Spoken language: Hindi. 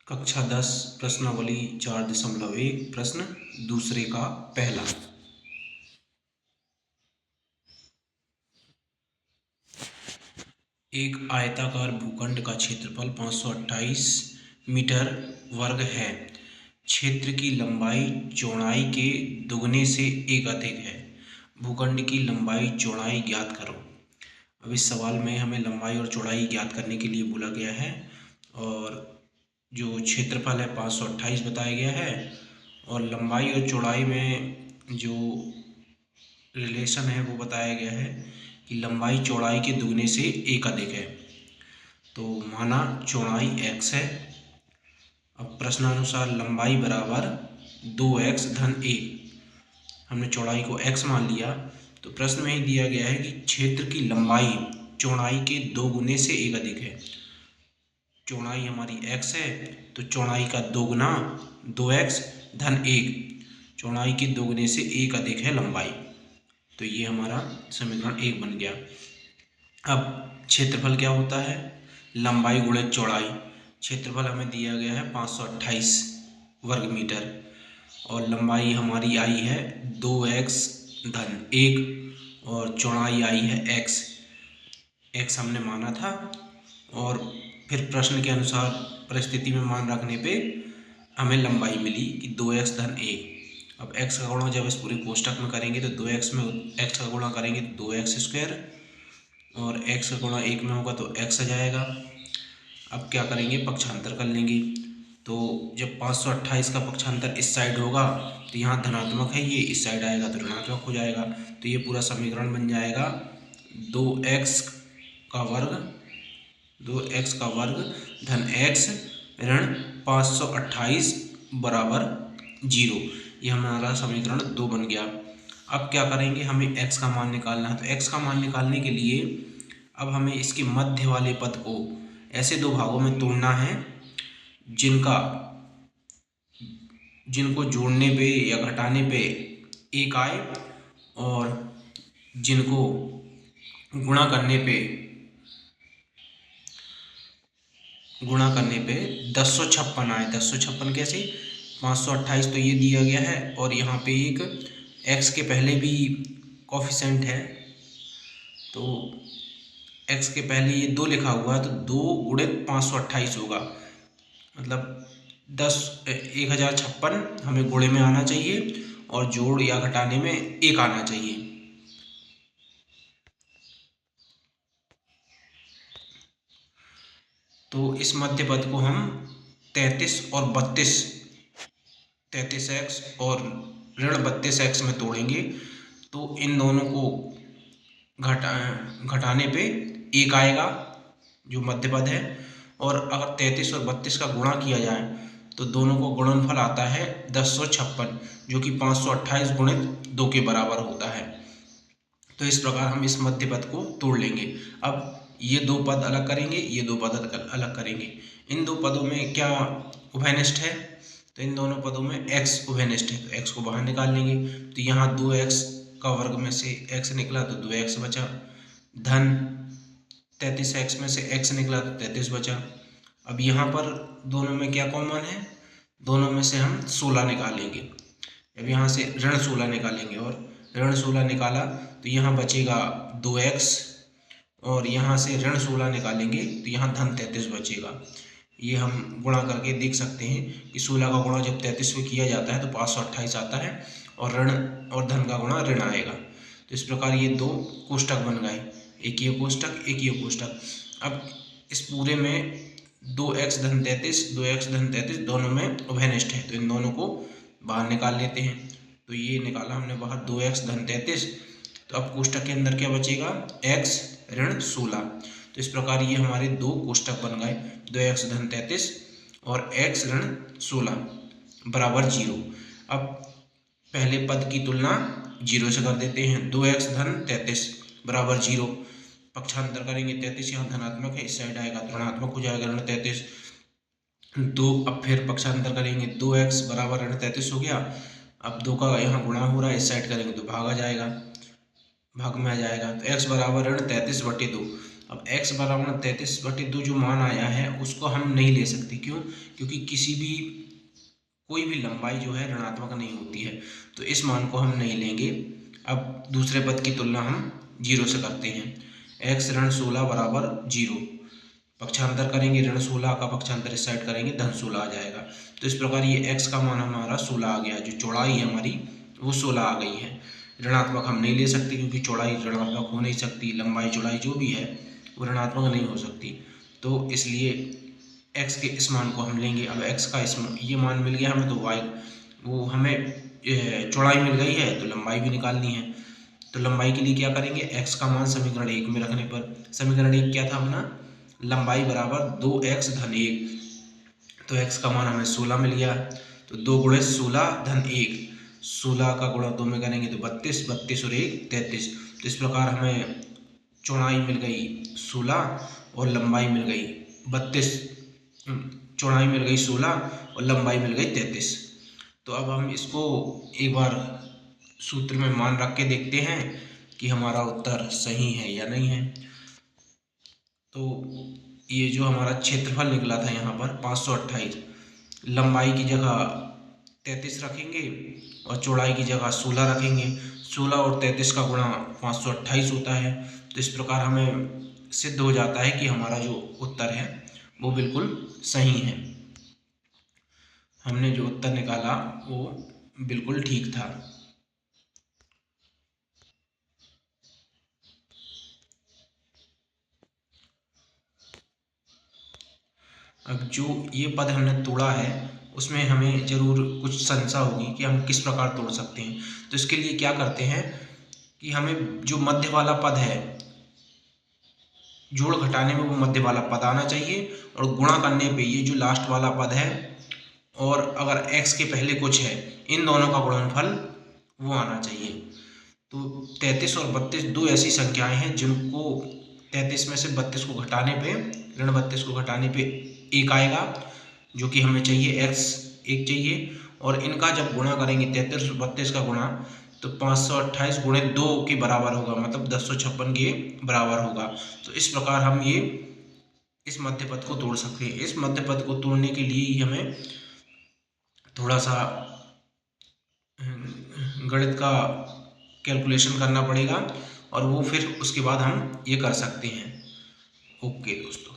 कक्षा 10 प्रश्नावली 4.1 प्रश्न दूसरे का पहला। एक आयताकार भूखंड का क्षेत्रफल 528 मीटर वर्ग है। क्षेत्र की लंबाई चौड़ाई के दुगने से एक अधिक है। भूखंड की लंबाई चौड़ाई ज्ञात करो। अब इस सवाल में हमें लंबाई और चौड़ाई ज्ञात करने के लिए बोला गया है और जो क्षेत्रफल है 528 बताया गया है और लंबाई और चौड़ाई में जो रिलेशन है वो बताया गया है कि लंबाई चौड़ाई के दुगने से एक अधिक है। तो माना चौड़ाई x है। अब प्रश्नानुसार लंबाई बराबर 2x धन a। हमने चौड़ाई को x मान लिया तो प्रश्न में ही दिया गया है कि क्षेत्र की लंबाई चौड़ाई के 2 गुने से एक अधिक है। चौड़ाई हमारी x है तो चौड़ाई का 2 गुना 2x धन 1। चौड़ाई के 2 गुने से एक अधिक है लंबाई। तो ये हमारा समीकरण 1 बन गया। अब क्षेत्रफल क्या होता है? लंबाई गुणित चौड़ाई। क्षेत्रफल हमें दिया गया है 528 वर्ग मीटर और लंबाई हमारी आई है 2x धन 1 और चौड़ाई आई है x हमने माना था और फिर प्रश्न के अनुसार परिस्थिति में मान रखने पे हमें लंबाई मिली कि 2x धन 1। अब x का गुणा जब इस पूरे कोष्ठक में करेंगे तो 2x में x का गुणा करेंगे तो 2x स्क्वायर और x का गुणा 1 में होगा तो x आ जाएगा। अब क्या करेंगे? पक्षांतर कर लेंगे। तो जब 528 का पक्षांतर इस साइड होगा तो यहाँ धनात्मक है, ये इस साइड आएगा तो ऋणात्मक हो जाएगा। तो ये पूरा समीकरण बन जाएगा 2x का वर्ग धन x ऋण 528 बराबर 0। ये हमारा समीकरण 2 बन गया। अब क्या करेंगे? हमें x का मान निकालना है। तो x का मान निकालने के लिए अब हमें इसके मध्य वाले पद को ऐसे दो भागों में तोड़ना है जिनको जोड़ने पे या घटाने पे एक आए और जिनको गुणा करने पे 1056 आए। 1056 कैसे? 528 तो ये दिया गया है और यहाँ पे एक x के पहले भी कोफिशिएंट है तो x के पहले ये 2 लिखा हुआ है तो 2 गुणित 528 होगा। मतलब 1056 हमें गुणे में आना चाहिए और जोड़ या घटाने में 1 आना चाहिए। तो इस मध्य पद को हम 33 और 33x और ऋण 32x में तोड़ेंगे तो इन दोनों को घटाने पे 1 आएगा जो मध्य पद है और अगर 33 और 32 का गुणा किया जाए तो दोनों को गुणनफल आता है 1056 जो कि 528 गुणित 2 के बराबर होता है। तो इस प्रकार हम इस मध्य पद को तोड़ लेंगे। अब ये दो पद अलग करेंगे, ये दो पद अलग करेंगे। इन दो पदों में क्या उभयनिष्ठ है? तो इन दोनों पदों में x उभयनिष्ठ है तो x को बाहर निकाल लेंगे। तो यहाँ 2x का वर्ग में से x निकला तो 2x बचा धन 33x में से x निकला तो 33 बचा। अब यहाँ पर दोनों में क्या कॉमन है? दोनों में से हम 16 निकालेंगे। अब यहाँ से ऋण 16 निकालेंगे और ऋण 16 निकाला तो यहाँ बचेगा 2x और यहाँ से ऋण 16 निकालेंगे तो यहाँ धन 33 बचेगा। ये हम गुणा करके देख सकते हैं कि 16 का गुणा जब 33 में किया जाता है तो 528 आता है और ऋण और धन का गुणा ऋण आएगा। तो इस प्रकार ये दो कोष्ठक बन गए, एक ये कोष्ठक एक ये कोष्ठक। अब इस पूरे में 2x धन 33 दोनों में उभयनिष्ठ है तो इन दोनों को बाहर निकाल लेते हैं। तो ये निकाला हमने बाहर 2x धन 33। तो अब कोष्ठक के अंदर क्या बचेगा? x ऋण 16। तो इस प्रकार ये हमारे दो कोष्ठक बन गए 2x धन 33 और x ऋण 16 बराबर 0। अब पहले पद की तुलना 0 से कर देते हैं। 2x धन 33 बराबर 0। पक्षांतर करेंगे 33 यहाँ धनात्मक है इस साइड आएगा तो ऋणात्मक हो जाएगा ऋण 33 2। अब फिर पक्षांतर करेंगे 2x बराबर ऋण 33 हो गया। अब 2 का यहाँ गुणा हो रहा है इस साइड करेंगे तो भाग आ जाएगा, भाग में आ जाएगा। तो x बराबर ऋण 33/2। अब x बराबर 33/2 जो मान आया है उसको हम नहीं ले सकते। क्यों? क्योंकि कोई भी लंबाई जो है ऋणात्मक नहीं होती है, तो इस मान को हम नहीं लेंगे। अब दूसरे पद की तुलना हम 0 से करते हैं। x ऋण 16 बराबर 0, पक्षांतर करेंगे, ऋण 16 का पक्षांतर इस साइड करेंगे, धन 16 आ जाएगा। तो इस प्रकार ये x का मान हमारा 16 आ गया। जो चौड़ाई है हमारी वो 16 आ गई है। ऋणात्मक हम नहीं ले सकते क्योंकि चौड़ाई ऋणात्मक हो नहीं सकती, लंबाई चौड़ाई जो भी है वो ऋणात्मक नहीं हो सकती। तो इसलिए x के इस मान को हम लेंगे। अब x का ये मान मिल गया हमें, तो y वो हमें चौड़ाई मिल गई है तो लंबाई भी निकालनी है। तो लंबाई के लिए क्या करेंगे, x का मान समीकरण 1 में रखने पर, समीकरण 1 क्या था अपना, लंबाई बराबर 2x धन 1, तो x का मान हमें 16 मिल गया। तो 2 गुणे 16 धन 1, 16 का गुणा 2 में करेंगे तो 32, 32 और 1 33। तो इस प्रकार हमें चौड़ाई मिल गई 16 और लंबाई मिल गई 32, चौड़ाई मिल गई 16 और लंबाई मिल गई 33। तो अब हम इसको एक बार सूत्र में मान रख के देखते हैं कि हमारा उत्तर सही है या नहीं है। तो ये जो हमारा क्षेत्रफल निकला था यहाँ पर 528, लंबाई की जगह 33 रखेंगे और चौड़ाई की जगह 16 रखेंगे। 16 और 33 का गुणा 528 होता है। तो इस प्रकार हमें सिद्ध हो जाता है कि हमारा जो उत्तर है वो बिल्कुल सही है। हमने जो उत्तर निकाला वो बिल्कुल ठीक था। अब जो ये पद हमने तोड़ा है उसमें हमें ज़रूर कुछ संशय होगी कि हम किस प्रकार तोड़ सकते हैं। तो इसके लिए क्या करते हैं कि हमें जो मध्य वाला पद है, जोड़ घटाने में वो मध्य वाला पद आना चाहिए, और गुणा करने पे ये जो लास्ट वाला पद है और अगर x के पहले कुछ है, इन दोनों का गुणनफल वो आना चाहिए। तो 33 और 32 दो ऐसी संख्याएं हैं जिनको 33 में से 32 को घटाने पे, ऋण 32 को घटाने पे 1 आएगा, जो कि हमें चाहिए x 1 चाहिए। और इनका जब गुणा करेंगे 33 और 32 का गुणा, तो 528 गुणे 2 के बराबर होगा, मतलब 1056 के बराबर होगा। तो इस प्रकार हम ये इस मध्य पद को तोड़ सकते हैं। इस मध्य पद को तोड़ने के लिए ही हमें थोड़ा सा गणित का कैलकुलेशन करना पड़ेगा, और वो फिर उसके बाद हम ये कर सकते हैं। ओके दोस्तों।